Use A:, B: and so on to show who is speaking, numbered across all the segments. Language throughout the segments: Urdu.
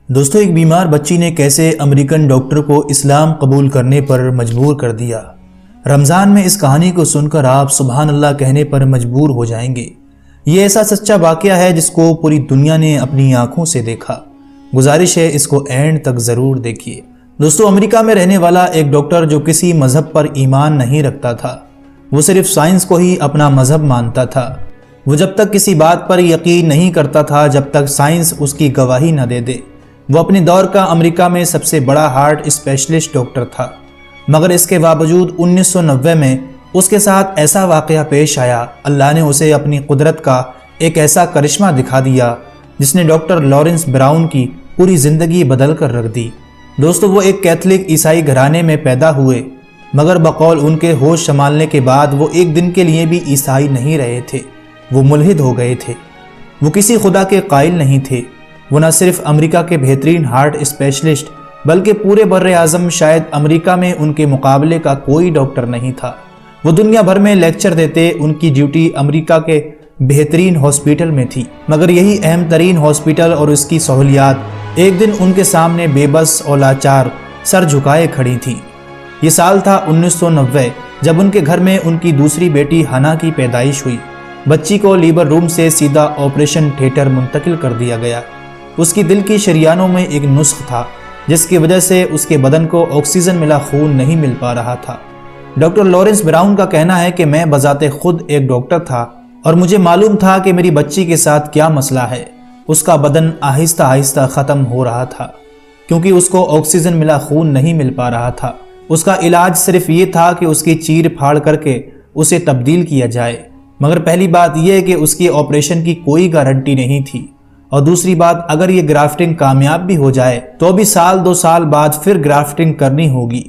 A: دوستو، ایک بیمار بچی نے کیسے امریکن ڈاکٹر کو اسلام قبول کرنے پر مجبور کر دیا۔ رمضان میں اس کہانی کو سن کر آپ سبحان اللہ کہنے پر مجبور ہو جائیں گے۔ یہ ایسا سچا واقعہ ہے جس کو پوری دنیا نے اپنی آنکھوں سے دیکھا۔ گزارش ہے اس کو اینڈ تک ضرور دیکھیے۔ دوستو، امریکہ میں رہنے والا ایک ڈاکٹر جو کسی مذہب پر ایمان نہیں رکھتا تھا، وہ صرف سائنس کو ہی اپنا مذہب مانتا تھا۔ وہ جب تک کسی بات پر یقین نہیں کرتا تھا جب تک سائنس اس کی گواہی نہ دے دے۔ وہ اپنے دور کا امریکہ میں سب سے بڑا ہارٹ اسپیشلسٹ ڈاکٹر تھا، مگر اس کے باوجود 1990 میں اس کے ساتھ ایسا واقعہ پیش آیا۔ اللہ نے اسے اپنی قدرت کا ایک ایسا کرشمہ دکھا دیا جس نے ڈاکٹر لارنس براؤن کی پوری زندگی بدل کر رکھ دی۔ دوستو، وہ ایک کیتھولک عیسائی گھرانے میں پیدا ہوئے، مگر بقول ان کے ہوش سنبھالنے کے بعد وہ ایک دن کے لیے بھی عیسائی نہیں رہے تھے، وہ ملحد ہو گئے تھے۔ وہ کسی خدا کے قائل نہیں تھے۔ وہ نہ صرف امریکہ کے بہترین ہارٹ اسپیشلسٹ بلکہ پورے بر اعظم شاید امریکہ میں ان کے مقابلے کا کوئی ڈاکٹر نہیں تھا۔ وہ دنیا بھر میں لیکچر دیتے، ان کی ڈیوٹی امریکہ کے بہترین ہاسپٹل میں تھی، مگر یہی اہم ترین ہاسپٹل اور اس کی سہولیات ایک دن ان کے سامنے بے بس اور لاچار سر جھکائے کھڑی تھی۔ یہ سال تھا 1990، جب ان کے گھر میں ان کی دوسری بیٹی ہنا کی پیدائش ہوئی۔ بچی کو لیبر روم سے سیدھا آپریشن تھیٹر منتقل کر دیا گیا۔ اس کی دل کی شریانوں میں ایک نسخ تھا جس کی وجہ سے اس کے بدن کو آکسیجن ملا خون نہیں مل پا رہا تھا۔ ڈاکٹر لارنس براؤن کا کہنا ہے کہ میں بذات خود ایک ڈاکٹر تھا اور مجھے معلوم تھا کہ میری بچی کے ساتھ کیا مسئلہ ہے۔ اس کا بدن آہستہ آہستہ ختم ہو رہا تھا کیونکہ اس کو آکسیجن ملا خون نہیں مل پا رہا تھا۔ اس کا علاج صرف یہ تھا کہ اس کی چیر پھاڑ کر کے اسے تبدیل کیا جائے، مگر پہلی بات یہ ہے کہ اس کی آپریشن کی کوئی گارنٹی نہیں تھی، اور دوسری بات اگر یہ گرافٹنگ کامیاب بھی ہو جائے تو بھی سال 2 سال بعد پھر گرافٹنگ کرنی ہوگی۔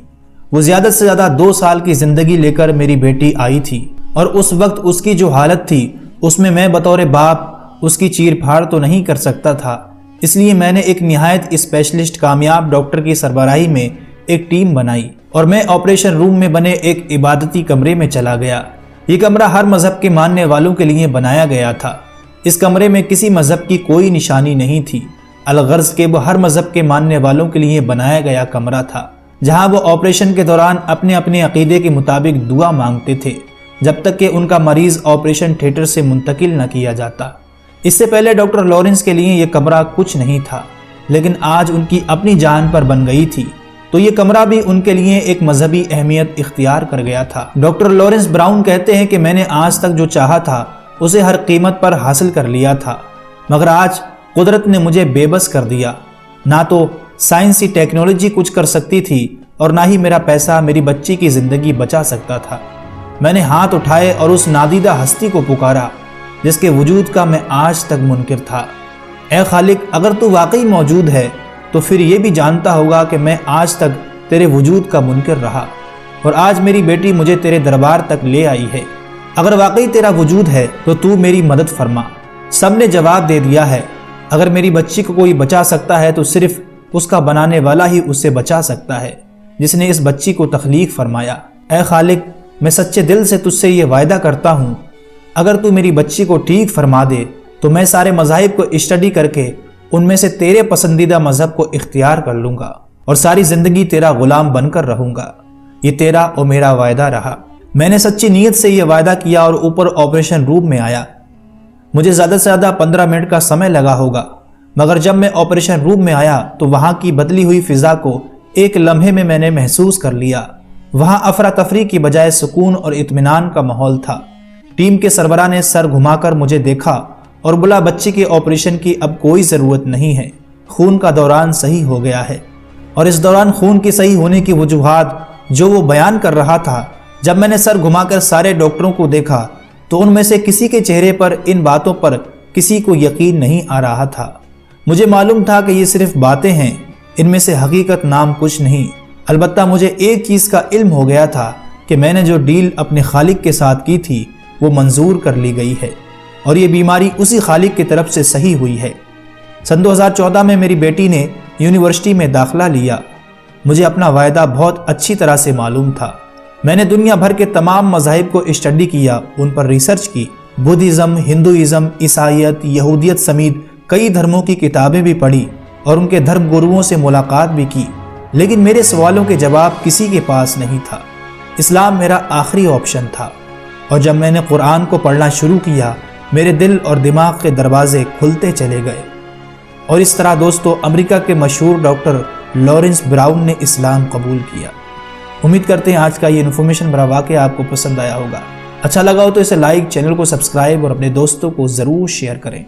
A: وہ زیادہ سے زیادہ 2 سال کی زندگی لے کر میری بیٹی آئی تھی، اور اس وقت اس کی جو حالت تھی اس میں بطور باپ اس کی چیر پھاڑ تو نہیں کر سکتا تھا۔ اس لیے میں نے ایک نہایت اسپیشلسٹ کامیاب ڈاکٹر کی سربراہی میں ایک ٹیم بنائی اور میں آپریشن روم میں بنے ایک عبادتی کمرے میں چلا گیا۔ یہ کمرہ ہر مذہب کے ماننے والوں کے لیے بنایا گیا تھا۔ اس کمرے میں کسی مذہب کی کوئی نشانی نہیں تھی، الغرض کہ وہ ہر مذہب کے ماننے والوں کے لیے بنایا گیا کمرہ تھا، جہاں وہ آپریشن کے دوران اپنے اپنے عقیدے کے مطابق دعا مانگتے تھے جب تک کہ ان کا مریض آپریشن تھیٹر سے منتقل نہ کیا جاتا۔ اس سے پہلے ڈاکٹر لارنس کے لیے یہ کمرہ کچھ نہیں تھا، لیکن آج ان کی اپنی جان پر بن گئی تھی تو یہ کمرہ بھی ان کے لیے ایک مذہبی اہمیت اختیار کر گیا تھا۔ ڈاکٹر لارنس براؤن کہتے ہیں کہ میں نے آج تک جو چاہا تھا اسے ہر قیمت پر حاصل کر لیا تھا، مگر آج قدرت نے مجھے بے بس کر دیا۔ نہ تو سائنسی ٹیکنالوجی کچھ کر سکتی تھی اور نہ ہی میرا پیسہ میری بچی کی زندگی بچا سکتا تھا۔ میں نے ہاتھ اٹھائے اور اس نادیدہ ہستی کو پکارا جس کے وجود کا میں آج تک منکر تھا۔ اے خالق، اگر تو واقعی موجود ہے تو پھر یہ بھی جانتا ہوگا کہ میں آج تک تیرے وجود کا منکر رہا، اور آج میری بیٹی مجھے تیرے دربار تک لے آئی ہے۔ اگر واقعی تیرا وجود ہے تو تو میری مدد فرما۔ سب نے جواب دے دیا ہے، اگر میری بچی کو کوئی بچا سکتا ہے تو صرف اس کا بنانے والا ہی اسے بچا سکتا ہے جس نے اس بچی کو تخلیق فرمایا۔ اے خالق، میں سچے دل سے تجھ سے یہ وعدہ کرتا ہوں، اگر تو میری بچی کو ٹھیک فرما دے تو میں سارے مذاہب کو اسٹڈی کر کے ان میں سے تیرے پسندیدہ مذہب کو اختیار کر لوں گا اور ساری زندگی تیرا غلام بن کر رہوں گا۔ یہ تیرا اور میرا وعدہ رہا۔ میں نے سچی نیت سے یہ وعدہ کیا اور اوپر آپریشن روم میں آیا۔ مجھے زیادہ سے زیادہ 15 منٹ کا سمے لگا ہوگا، مگر جب میں آپریشن روم میں آیا تو وہاں کی بدلی ہوئی فضا کو ایک لمحے میں نے محسوس کر لیا۔ وہاں افراتفری کی بجائے سکون اور اطمینان کا ماحول تھا۔ ٹیم کے سربراہ نے سر گھما کر مجھے دیکھا اور بولا، بچی کے آپریشن کی اب کوئی ضرورت نہیں ہے، خون کا دوران صحیح ہو گیا ہے۔ اور اس دوران خون کی صحیح ہونے کی وجوہات جو وہ بیان کر رہا تھا، جب میں نے سر گھما کر سارے ڈاکٹروں کو دیکھا تو ان میں سے کسی کے چہرے پر ان باتوں پر کسی کو یقین نہیں آ رہا تھا۔ مجھے معلوم تھا کہ یہ صرف باتیں ہیں، ان میں سے حقیقت نام کچھ نہیں۔ البتہ مجھے ایک چیز کا علم ہو گیا تھا کہ میں نے جو ڈیل اپنے خالق کے ساتھ کی تھی وہ منظور کر لی گئی ہے، اور یہ بیماری اسی خالق کی طرف سے صحیح ہوئی ہے۔ سن 2014 میں میری بیٹی نے یونیورسٹی میں داخلہ لیا۔ مجھے اپنا وعدہ بہت اچھی طرح سے معلوم تھا۔ میں نے دنیا بھر کے تمام مذاہب کو اسٹڈی کیا، ان پر ریسرچ کی۔ بدھزم، ہندوازم، عیسائیت، یہودیت سمیت کئی دھرموں کی کتابیں بھی پڑھی اور ان کے دھرم گروؤں سے ملاقات بھی کی، لیکن میرے سوالوں کے جواب کسی کے پاس نہیں تھا۔ اسلام میرا آخری آپشن تھا، اور جب میں نے قرآن کو پڑھنا شروع کیا میرے دل اور دماغ کے دروازے کھلتے چلے گئے۔ اور اس طرح دوستو امریکہ کے مشہور ڈاکٹر لارنس براؤن نے اسلام قبول کیا۔ امید کرتے ہیں آج کا یہ انفارمیشن بھرا واقعہ آپ کو پسند آیا ہوگا۔ اچھا لگا ہو تو اسے لائک، چینل کو سبسکرائب اور اپنے دوستوں کو ضرور شیئر کریں۔